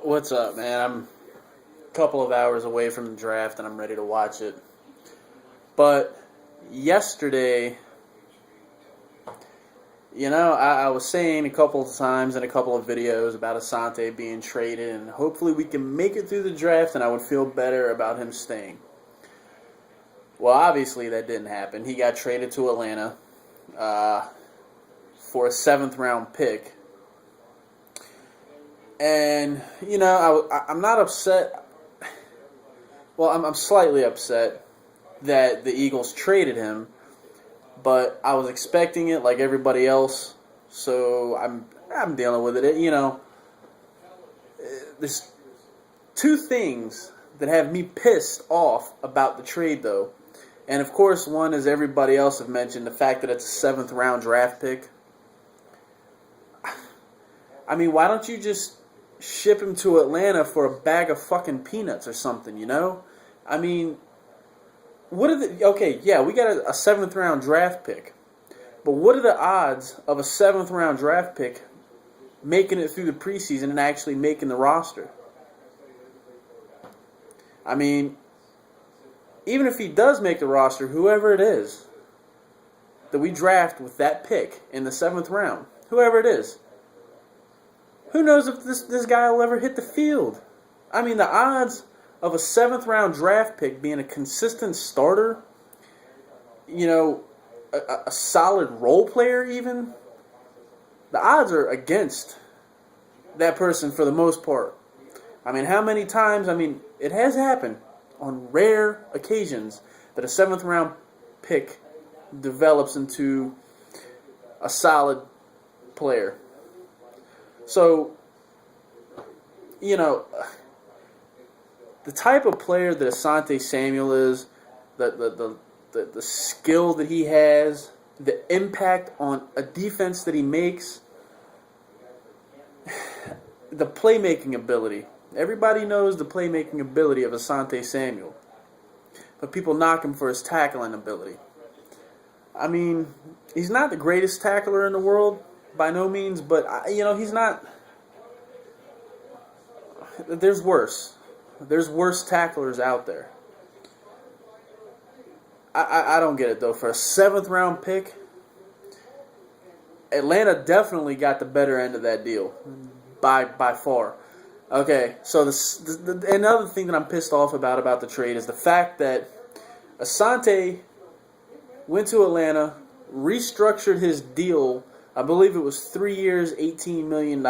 What's up, man? I'm a couple of hours away from the draft and I'm ready to watch it. But yesterday, I was saying a couple of times in a couple of videos about Asante being traded, and hopefully we can make it through the draft and I would feel better about him staying. Well, obviously that didn't happen. He got traded to Atlanta uh, for a seventh round pick. And, I'm not upset. Well, I'm slightly upset that the Eagles traded him, but I was expecting it like everybody else, so I'm dealing with it. There's two things that have me pissed off about the trade, though. And, of course, one, as everybody else have mentioned, the fact that it's a seventh-round draft pick. I mean, why don't you just ship him to Atlanta for a bag of fucking peanuts or something, I mean, what are the... Okay, yeah, we got a seventh-round draft pick. But what are the odds of a seventh-round draft pick making it through the preseason and actually making the roster? I mean, even if he does make the roster, whoever it is that we draft with that pick in the seventh round, whoever it is, who knows if this guy will ever hit the field? I mean, the odds of a seventh-round draft pick being a consistent starter, a solid role player even, the odds are against that person for the most part. I mean, how many times, it has happened on rare occasions that a seventh-round pick develops into a solid player. So, the type of player that Asante Samuel is, the skill that he has, the impact on a defense that he makes, the playmaking ability. Everybody knows the playmaking ability of Asante Samuel, but people knock him for his tackling ability. I mean, he's not the greatest tackler in the world, by no means, but, he's not... There's worse. There's worse tacklers out there. I don't get it, though. For a seventh-round pick, Atlanta definitely got the better end of that deal, by far. Okay, so another thing that I'm pissed off about the trade is the fact that Asante went to Atlanta, restructured his deal. I believe it was 3 years, $18 million.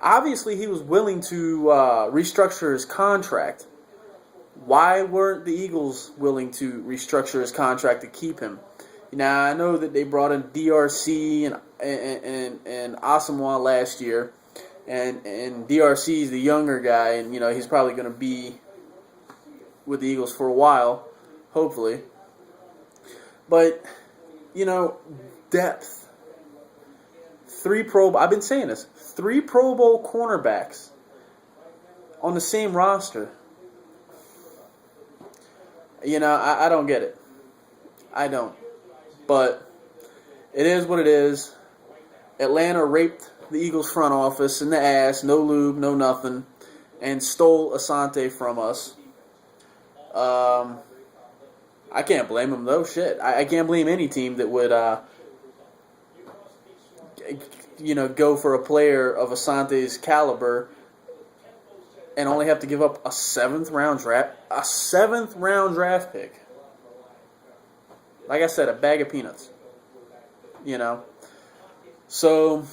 Obviously, he was willing to restructure his contract. Why weren't the Eagles willing to restructure his contract to keep him? Now, I know that they brought in DRC and Asamoah last year, and DRC is the younger guy, and he's probably going to be with the Eagles for a while, hopefully. But depth. I've been saying this. 3 Pro Bowl cornerbacks on the same roster. I don't get it. I don't. But it is what it is. Atlanta raped the Eagles front office in the ass, no lube, no nothing, and stole Asante from us. I can't blame them, though. Shit. I can't blame any team that would, go for a player of Asante's caliber and only have to give up a seventh round draft pick. Like I said, a bag of peanuts. So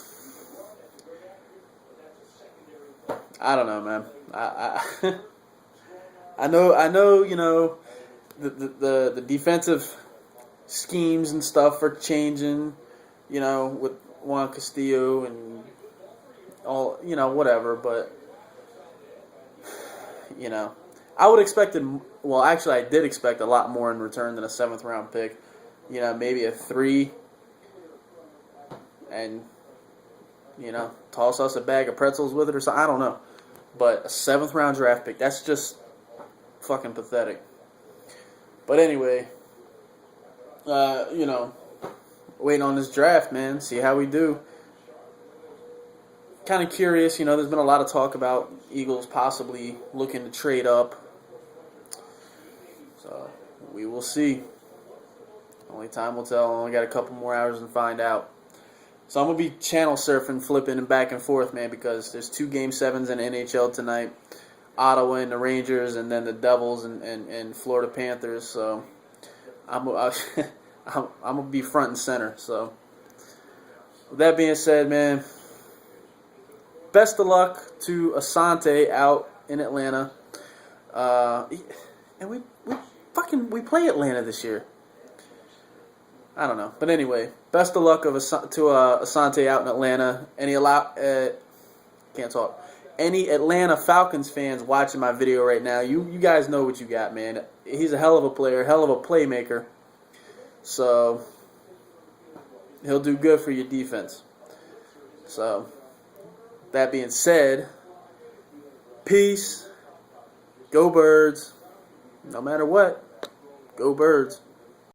I don't know, man. I know, the defensive schemes and stuff are changing, with Juan Castillo and all, whatever, but, I would expect I did expect a lot more in return than a seventh round pick, maybe a 3, and, toss us a bag of pretzels with it or something, I don't know, but a seventh round draft pick, that's just fucking pathetic. But anyway, waiting on this draft, man. See how we do. kind of curious. You know, there's been a lot of talk about Eagles possibly looking to trade up. So we will see. Only time will tell. Only got a couple more hours and find out. So I'm going to be channel surfing, flipping, and back and forth, man, because there's 2 Game 7s in the NHL tonight. Ottawa and the Rangers, and then the Devils and Florida Panthers. So I'm going to be front and center. So with that being said, man, best of luck to Asante out in Atlanta. And we play Atlanta this year. I don't know, but anyway, best of luck to Asante out in Atlanta. Any Atlanta Falcons fans watching my video right now, you guys know what you got, man. He's a hell of a player, hell of a playmaker. So he'll do good for your defense. So that being said, peace. Go Birds. No matter what, go Birds.